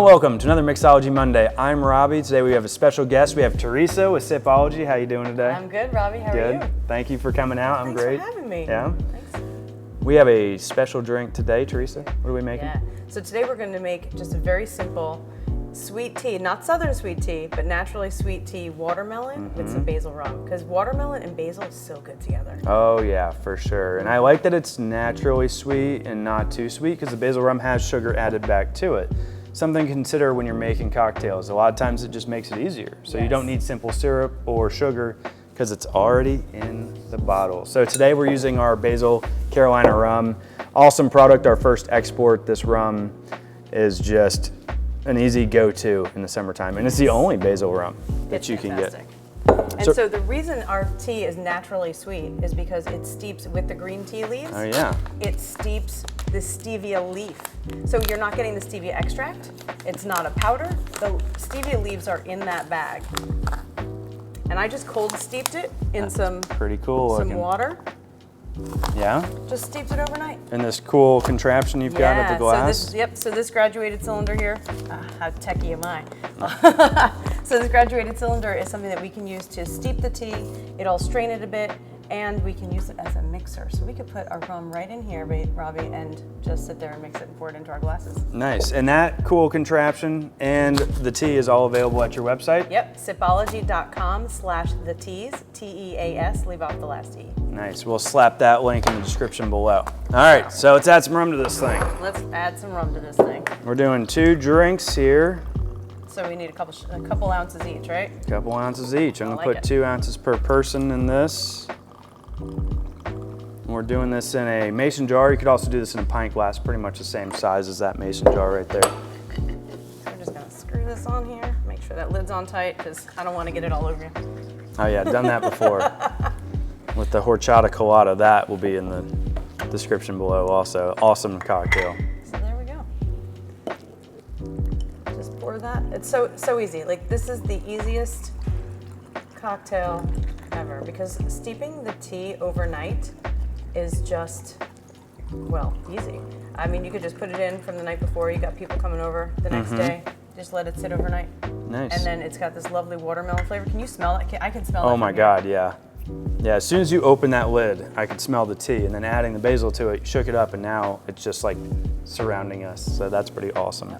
welcome to another Mixology Monday. I'm Robbie. Today we have a special guest. We have Theresa with Sipology. How you doing today? I'm good, Robbie. How are you? Thank you for coming out. I'm great. Thanks for having me. Yeah. Thanks. We have a special drink today, Theresa. What are we making? Yeah. So today we're going to make just a very simple sweet tea, not southern sweet tea, but naturally sweet tea watermelon with some basil rum. Because watermelon and basil is so good together. Oh yeah, for sure. And I like that it's naturally sweet and not too sweet because the basil rum has sugar added back to it. Something to consider when you're making cocktails. A lot of times it just makes it easier. So you don't need simple syrup or sugar because it's already in the bottle. So today we're using our Basil Carolina Rum. Awesome product, our first export. This rum is just an easy go-to in the summertime. And it's the only basil rum that you can get. And so the reason our tea is naturally sweet is because it steeps with the green tea leaves. Oh yeah. It steeps the stevia leaf. So you're not getting the stevia extract. It's not a powder. The stevia leaves are in that bag. And I just cold steeped it in some water. Yeah. Just steeped it overnight. And this cool contraption you've got at the glass. So this graduated cylinder here, how techie am I? So this graduated cylinder is something that we can use to steep the tea. It'll strain it a bit, and we can use it as a mixer. So we could put our rum right in here, Robbie, and just sit there and mix it and pour it into our glasses. Nice. And that cool contraption and the tea is all available at your website? Yep, sipology.com/theteas, T-E-A-S, leave off the last E. Nice. We'll slap that link in the description below. All right, so let's add some rum to this thing. Let's add some rum to this thing. We're doing 2 drinks here. So we need a couple ounces each, right? A couple ounces each. I'm gonna put 2 ounces per person in this. And we're doing this in a mason jar. You could also do this in a pint glass, pretty much the same size as that mason jar right there. So we're just gonna screw this on here. Make sure that lid's on tight because I don't want to get it all over you. Oh yeah, done that before. With the horchata colada, that will be in the description below also. Awesome cocktail. So there we go. Just pour that. It's so easy. Like this is the easiest cocktail ever because steeping the tea overnight is just, well, easy. I mean, you could just put it in from the night before. You got people coming over the next day. Just let it sit overnight. Nice. And then it's got this lovely watermelon flavor. Can you smell it? I can smell it. Oh my God, yeah. Yeah, as soon as you open that lid, I could smell the tea, and then adding the basil to it, shook it up, and now it's just like surrounding us. So that's pretty awesome.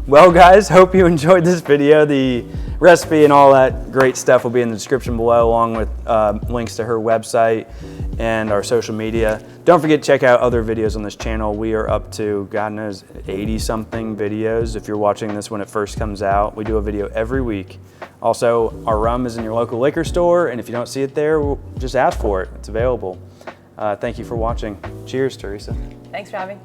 Well guys, hope you enjoyed this video. The recipe and all that great stuff will be in the description below, along with links to her website and our social media. Don't forget to check out other videos on this channel. We are up to, God knows, 80 something videos. If you're watching this when it first comes out, we do a video every week. Also, our rum is in your local liquor store, and if you don't see it there, just ask for it. It's available. Thank you for watching. Cheers, Theresa. Thanks, Robbie.